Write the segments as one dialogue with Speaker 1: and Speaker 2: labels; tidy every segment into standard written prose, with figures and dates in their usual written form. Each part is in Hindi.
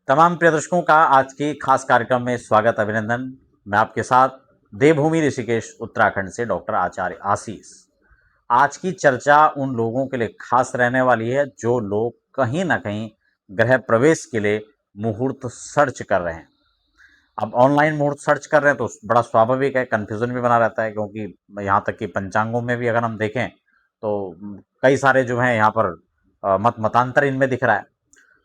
Speaker 1: तमाम प्रिय दर्शकों का आज के खास कार्यक्रम में स्वागत अभिनंदन। मैं आपके साथ देवभूमि ऋषिकेश उत्तराखंड से डॉक्टर आचार्य आशीष। आज की चर्चा उन लोगों के लिए खास रहने वाली है जो लोग कहीं ना कहीं गृह प्रवेश के लिए मुहूर्त सर्च कर रहे हैं। अब ऑनलाइन मुहूर्त सर्च कर रहे हैं तो बड़ा स्वाभाविक है, कन्फ्यूजन भी बना रहता है, क्योंकि यहाँ तक कि पंचांगों में भी अगर हम देखें तो कई सारे जो हैं यहाँ पर मत मतांतर इनमें दिख रहा है।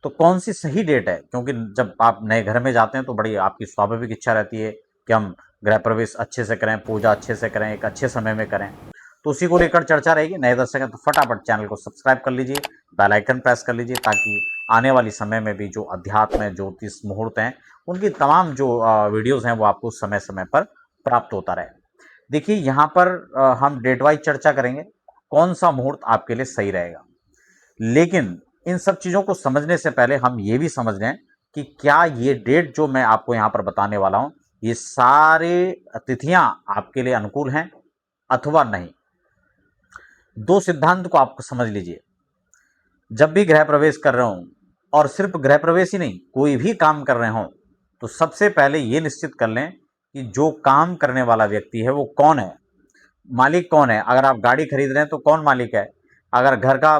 Speaker 1: तो कौन सी सही डेट है, क्योंकि जब आप नए घर में जाते हैं तो बड़ी आपकी स्वाभाविक इच्छा रहती है कि हम गृह प्रवेश अच्छे से करें, पूजा अच्छे से करें, एक अच्छे समय में करें। तो उसी को लेकर चर्चा रहेगी। नए दर्शक हैं तो फटाफट चैनल को सब्सक्राइब कर लीजिए, बेल आइकन प्रेस कर लीजिए, ताकि आने वाली समय में भी जो अध्यात्म है, ज्योतिष मुहूर्त हैं, उनकी तमाम जो वीडियोस हैं वो आपको समय समय पर प्राप्त होता रहे। देखिए यहाँ पर हम डेट वाइज चर्चा करेंगे कौन सा मुहूर्त आपके लिए सही रहेगा, लेकिन इन सब चीजों को समझने से पहले हम ये भी समझ लें कि क्या ये डेट जो मैं आपको यहां पर बताने वाला हूं, ये सारे तिथियां आपके लिए अनुकूल हैं अथवा नहीं। दो सिद्धांत को आप समझ लीजिए। जब भी गृह प्रवेश कर रहे हो, और सिर्फ गृह प्रवेश ही नहीं, कोई भी काम कर रहे हो, तो सबसे पहले ये निश्चित कर लें कि जो काम करने वाला व्यक्ति है वो कौन है, मालिक कौन है। अगर आप गाड़ी खरीद रहे हैं तो कौन मालिक है, अगर घर का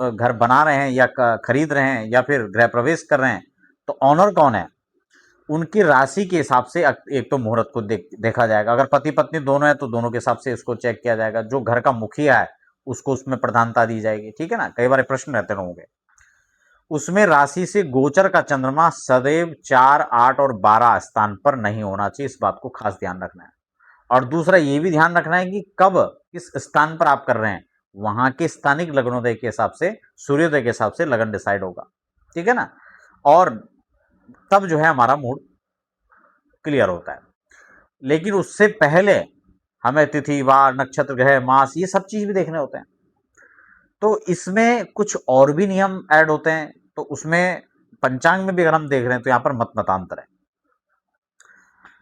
Speaker 1: घर बना रहे हैं या खरीद रहे हैं या फिर गृह प्रवेश कर रहे हैं तो ऑनर कौन है। उनकी राशि के हिसाब से एक तो मुहूर्त को देखा जाएगा। अगर पति पत्नी दोनों है तो दोनों के हिसाब से इसको चेक किया जाएगा। जो घर का मुखिया है उसको उसमें प्रधानता दी जाएगी, ठीक है ना। कई बार प्रश्न रहते लोगों के, उसमें राशि से गोचर का चंद्रमा सदैव 4, 8 और 12 स्थान पर नहीं होना चाहिए। इस बात को खास ध्यान रखना है। और दूसरा ये भी ध्यान रखना है कि कब किस स्थान पर आप कर रहे हैं, वहां के स्थानिक लग्नोदय के हिसाब से, सूर्योदय के हिसाब से लगन डिसाइड होगा, ठीक है ना। और तब जो है हमारा मूड क्लियर होता है। लेकिन उससे पहले हमें तिथि, वार, नक्षत्र, ग्रह, मास, ये सब चीज भी देखने होते हैं। तो इसमें कुछ और भी नियम ऐड होते हैं। तो उसमें पंचांग में भी अगर हम देख रहे हैं तो यहां पर मत मतांतर है।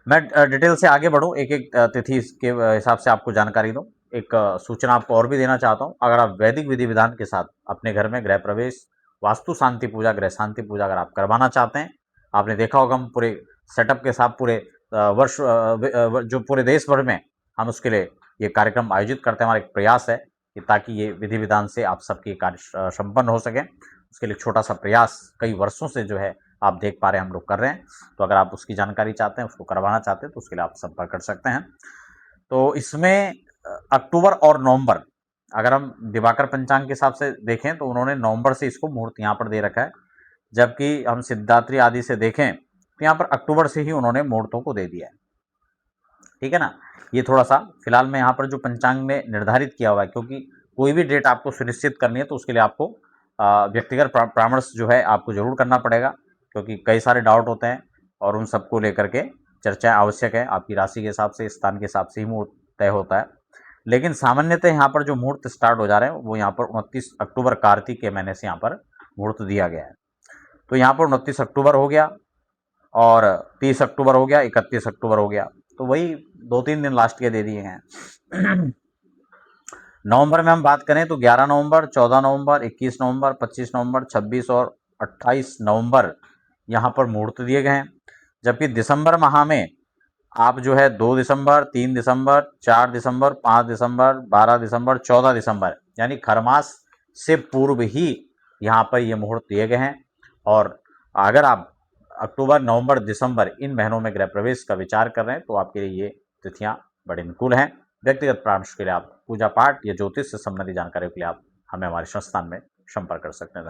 Speaker 1: मैं डिटेल से आगे बढ़ूं, एक एक तिथि के हिसाब से आपको जानकारी दूं। एक सूचना आपको और भी देना चाहता हूं। अगर आप वैदिक विधि विधान के साथ अपने घर में गृह प्रवेश, वास्तु शांति पूजा, गृह शांति पूजा अगर आप करवाना चाहते हैं, आपने देखा होगा हम पूरे सेटअप के साथ पूरे वर्ष जो पूरे देश भर में हम उसके लिए ये कार्यक्रम आयोजित करते हैं। हमारा एक प्रयास है कि ताकि ये विधि विधान से आप सबके कार्य संपन्न हो सके। उसके लिए छोटा सा प्रयास कई वर्षों से जो है आप देख पा रहे हैं हम लोग कर रहे हैं। तो अगर आप उसकी जानकारी चाहते हैं, उसको करवाना चाहते हैं, तो उसके लिए आप संपर्क कर सकते हैं। तो इसमें अक्टूबर और नवंबर, अगर हम दिवाकर पंचांग के हिसाब से देखें तो उन्होंने नवंबर से इसको मुहूर्त यहाँ पर दे रखा है, जबकि हम सिद्धात्री आदि से देखें तो यहाँ पर अक्टूबर से ही उन्होंने मुहूर्तों को दे दिया है, ठीक है ना। ये थोड़ा सा फिलहाल में यहाँ पर जो पंचांग ने निर्धारित किया हुआ है, क्योंकि कोई भी डेट आपको सुनिश्चित करनी है तो उसके लिए आपको व्यक्तिगत परामर्श जो है आपको जरूर करना पड़ेगा, क्योंकि कई सारे डाउट होते हैं और उन सबको लेकर के चर्चा आवश्यक है। आपकी राशि के हिसाब से, स्थान के हिसाब से ही मुहूर्त तय होता है। लेकिन सामान्यतः यहाँ पर जो मुहूर्त स्टार्ट हो जा रहे हैं वो यहाँ पर 29 अक्टूबर कार्तिक के महीने से यहाँ पर मुहूर्त दिया गया है। तो यहाँ पर 29 अक्टूबर हो गया, और 30 अक्टूबर हो गया, 31 अक्टूबर हो गया। तो वही 2-3 दिन लास्ट के दे दिए हैं। नवंबर में हम बात करें तो 11 नवंबर, 14 नवंबर, 21 नवंबर, 25 नवंबर, 26 और 28 नवंबर यहाँ पर मुहूर्त दिए गए हैं। जबकि दिसंबर माह में आप जो है 2 दिसंबर, 3 दिसंबर, 4 दिसंबर, 5 दिसंबर, 12 दिसंबर, 14 दिसंबर, यानी खरमास से पूर्व ही यहाँ पर ये मुहूर्त दिए गए हैं। और अगर आप अक्टूबर, नवंबर, दिसंबर इन महीनों में गृह प्रवेश का विचार कर रहे हैं तो आपके लिए ये तिथियां बड़े अनुकूल हैं। व्यक्तिगत परामर्श के लिए आप पूजा पाठ या ज्योतिष से संबंधित जानकारी के लिए आप हमें हमारे संस्थान में संपर्क कर सकते हैं।